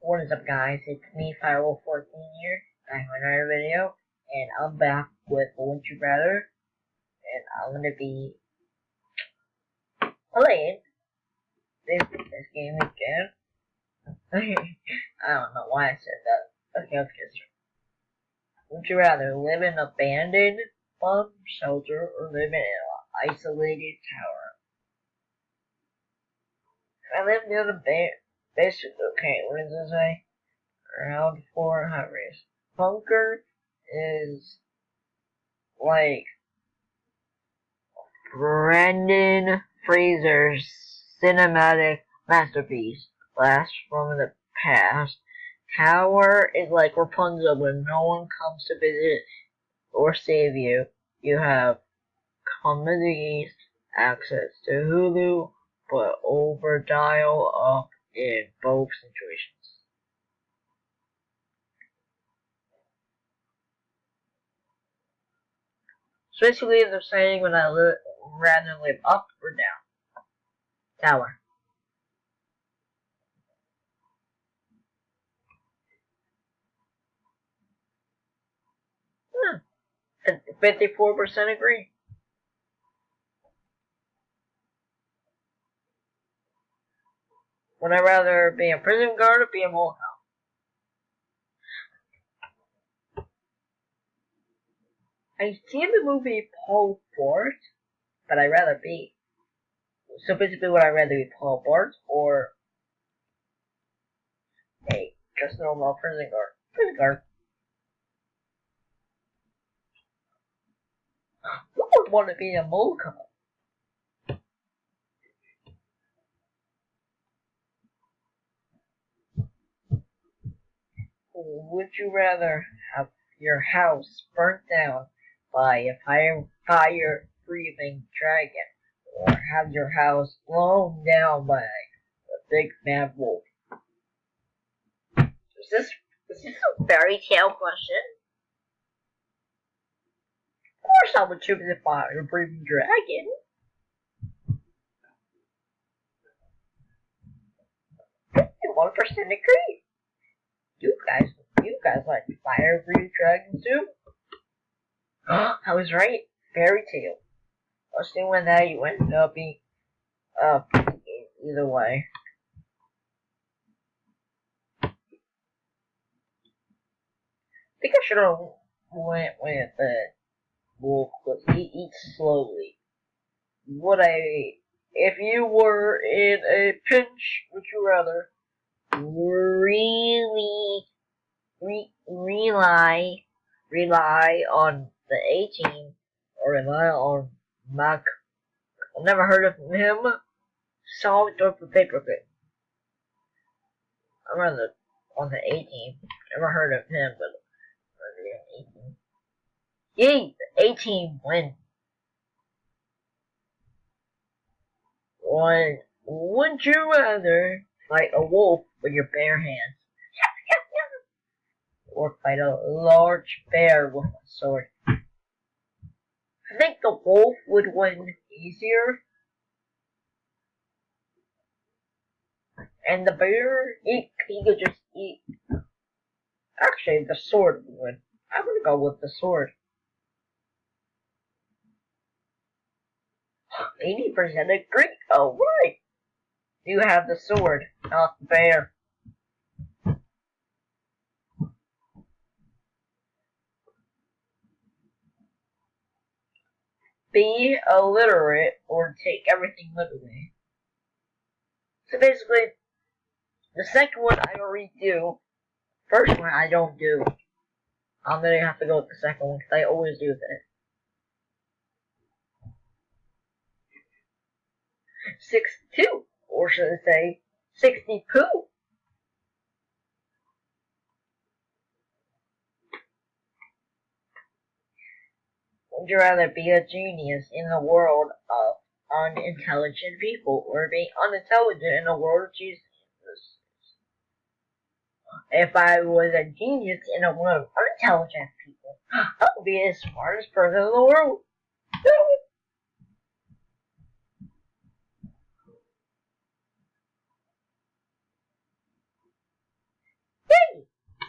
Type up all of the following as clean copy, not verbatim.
What is up, guys? It's me, Firewolf14 here, back with another video, and I'm back with Would You Rather, and I'm gonna be playing this game again. I don't know why I said that. Okay, let's get started. Would you rather live in an abandoned bomb shelter or live in an isolated tower? If I live near the base, okay, what does it say? Round 4 hot race. Bunker is like Brendan Fraser's cinematic masterpiece, Blast from the Past. Tower is like Rapunzel when no one comes to visit or save you. You have comedies, access to Hulu, but over dial up in both situations. So basically, they're saying when I rather live up or down. Tower. 54% agree. Would I rather be a prison guard or be a mole house? I've seen the movie Paul Blart, but I'd rather be. So basically, would I rather be Paul Blart or a just normal prison guard? Prison guard. Who would want to be a mole cop? Would you rather have your house burnt down by a fire-breathing dragon, or have your house blown down by a big mad wolf? Is this a fairy tale question? Of course I would choose a fire-breathing dragon. And 1% agree. You guys like fire-breathing dragons too? I was right. Fairy tale. I was thinking when that you ended up being either way. I think I should have went with the wolf because he eats slowly. If you were in a pinch, would you rather really rely on the A-Team or rely on Mac? I've never heard of him. Solid door for paper bit. I'm on the A-Team. Never heard of him, but A-Team. Yay! The A-Team win. Would you rather fight a wolf with your bare hands, or fight a large bear with a sword? I think the wolf would win easier. And the bear, he could just eat. Actually, the sword would win. I'm gonna go with the sword. 80% agree. Alright. You have the sword, not the bear. Be illiterate or take everything literally. So basically, the second one I already do. First one I don't do. I'm gonna have to go with the second one because I always do that. 62, or should I say 62. Would you rather be a genius in the world of unintelligent people, or be unintelligent in the world of geniuses? If I was a genius in a world of unintelligent people, I would be the smartest person in the world.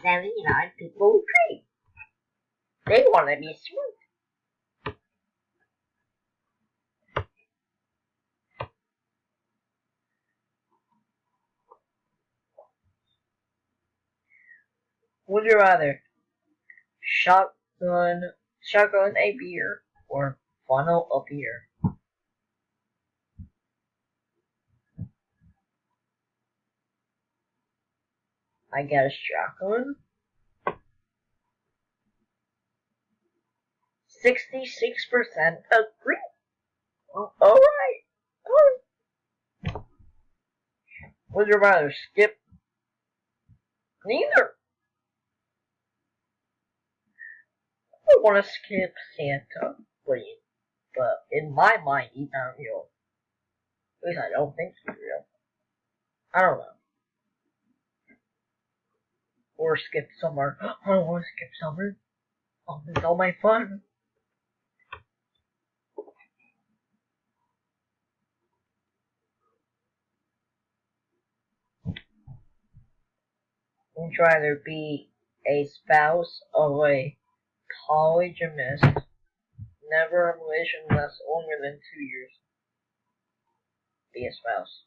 79 people agree. They want to be sweet. Would you rather shotgun a beer or funnel a beer? I guess shotgun. 66% agree. Alright. Would you rather skip? Neither. I want to skip Santa, but in my mind, he's not real. At least I don't think he's real. I don't know. Or skip summer. I don't want to skip summer. I'll miss all my fun. Would you rather be a spouse of a polygamist, never a relation lasts longer than 2 years? Be a spouse.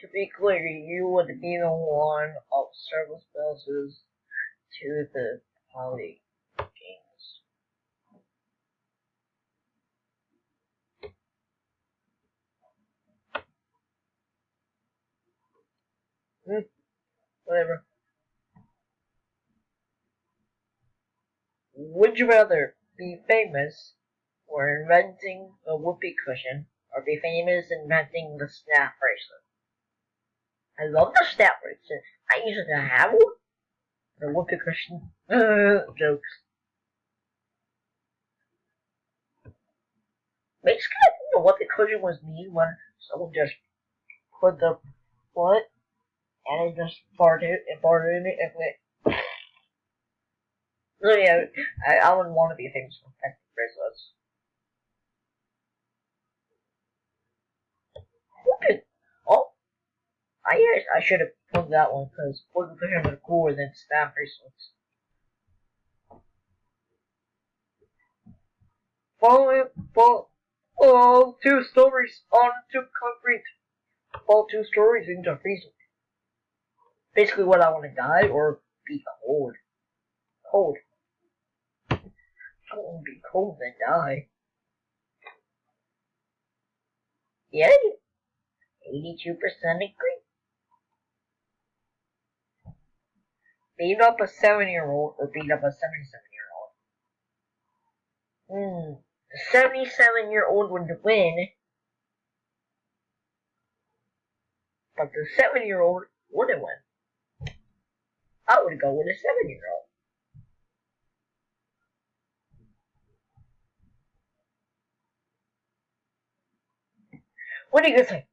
To be clear, you would be the one of several spouses to the polygamist. Whatever. Would you rather be famous for inventing a whoopee cushion or be famous inventing the snap bracelet? I love the snap bracelet. I used to have one. The whoopee cushion. Jokes. Basically, I think the whoopee cushion was me when someone just put the foot and it just farted in it and went. So yeah, I wouldn't want to be famous for inventing bracelets. Whoopee. Oh, I should have put that one because whoopee cushions are cooler than snap bracelets. Fall 2 stories onto concrete. Fall 2 stories into freezing. Basically, what I want to die or be cold. Cold. I don't want to be cold and die. Yeah, 82% agree. Beat up a 7-year-old or beat up a 77-year-old? The 77-year-old would win, but the 7-year-old wouldn't win. I would go with a 7-year-old. What do you guys think?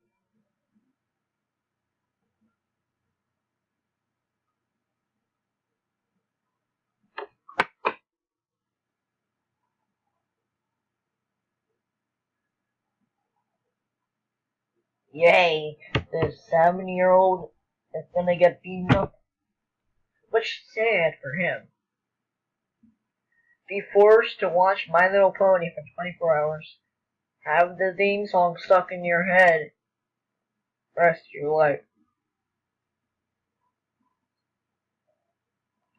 Yay, the 7-year-old is gonna get beaten up. Which is sad for him. Be forced to watch My Little Pony for 24 hours. Have the theme song stuck in your head. Rest of your life.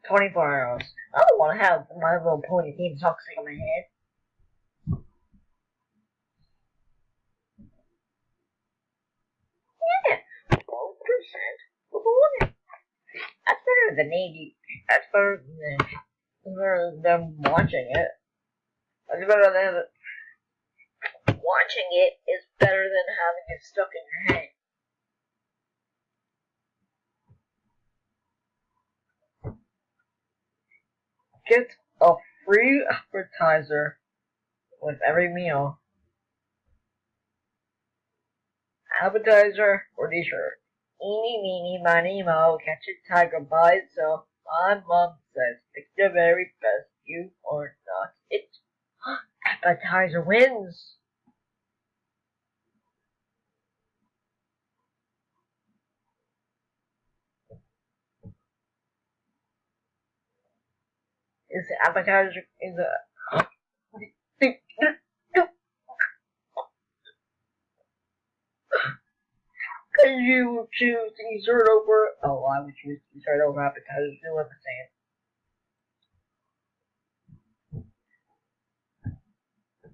24 hours. I don't want to have My Little Pony theme song stuck in my head. Yeah, 12% for the woman. That's better than 80. That's better than them watching it. That's better than watching it is better than having it stuck in your head. Get a free appetizer with every meal. Appetizer or dessert. Eeny, meeny, miny, mo, catch a tiger by itself. My mom says, pick the very best. You are not it. Appetizer wins. Is the appetizer is a could you choose dessert over? Oh, I would choose dessert over appetizers. You know what I'm saying?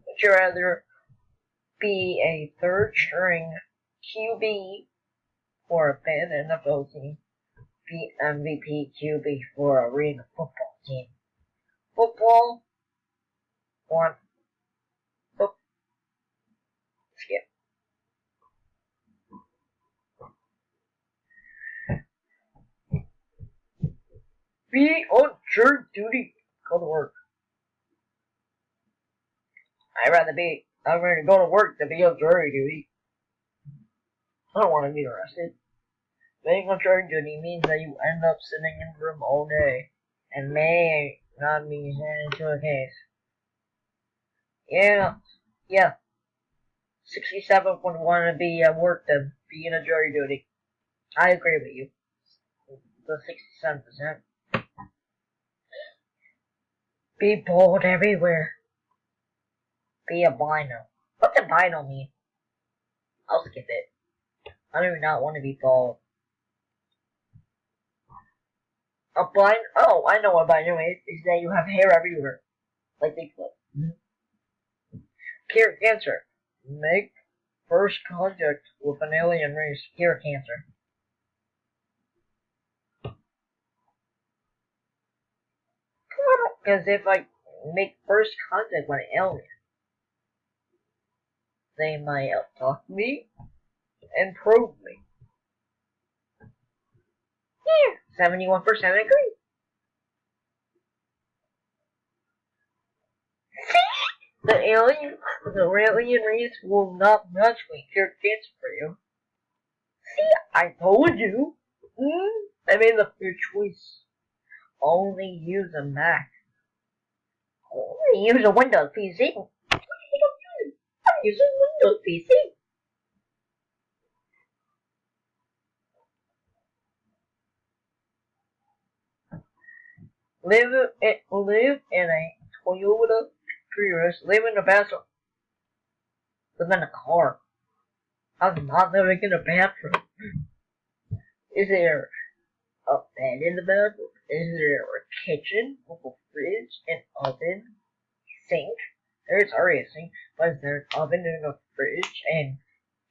Would you rather be a third string QB for a bad NFL team, be MVP QB for a arena football team? Football or skip. Be on jury duty. Go to work. I'd rather go to work than be on jury duty. I don't want to be arrested. Being on jury duty means that you end up sitting in the room all day and may not be sent into a case. Yeah. 67 would want to be at work than be in a jury duty. I agree with you. The 67%. Be bold everywhere. Be albino. What's albino mean? I'll skip it. I do not want to be bald. Albino? Oh, I know what albino is that you have hair everywhere. Like Bigfoot. Cure cancer. Make first contact with an alien race. Cure cancer. Because if I make first contact with an alien, they might outtalk me and probe me. Yeah, 71% agree. The alien race will not magically cure cancer for you. See, I told you. I made the fair choice. Only use a Mac. Only use a Windows PC. I'm using Windows PC. Live in a Toyota Prius. Live in a bathroom. Live in a car. I'm not living in a bathroom. Is there a bed in the bathroom? Is there a kitchen with a fridge, an oven, sink? There's already a sink, but is there an oven and a fridge and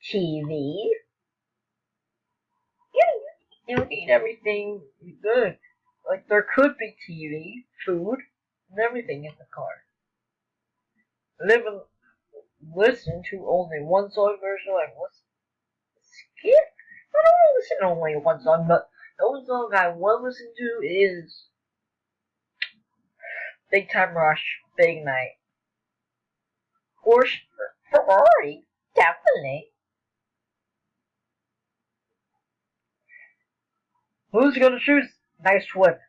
TV? Yeah, you need everything good. Like there could be TV, food, and everything in the car. Listen to only one song version like skip. I don't listen to only one song, but the only song I will listen to is Big Time Rush, Big Night. Porsche, Ferrari, definitely. Who's gonna choose? Nice whip.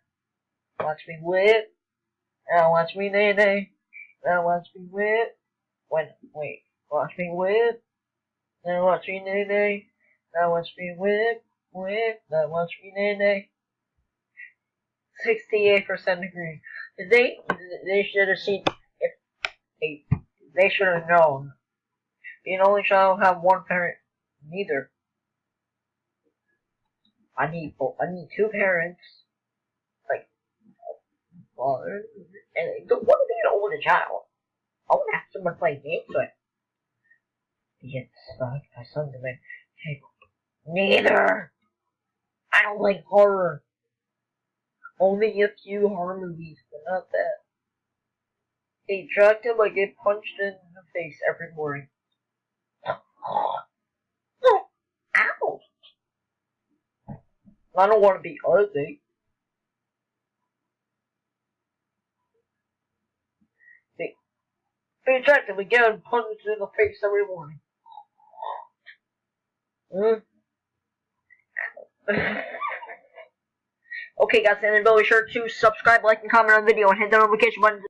Watch me whip. Now watch me nay nay. Now watch me whip. Wait. Watch me whip. Now watch me nay nay. Now watch me whip. Now watch me nay nay. 68% agree. They should have seen if they should have known. Being only child have one parent. Neither. I need two parents. Like father and don't want to be an older child. I want to have someone play games with. Get stuck by something like, hey, neither. I don't like horror. Only a few horror movies, but not that. They attract him like get punched in the face every morning. Ow! I don't want to be ugly. They attract him like getting punched in the face every morning. Okay guys, and be sure to subscribe, like, and comment on the video, and hit the notification button.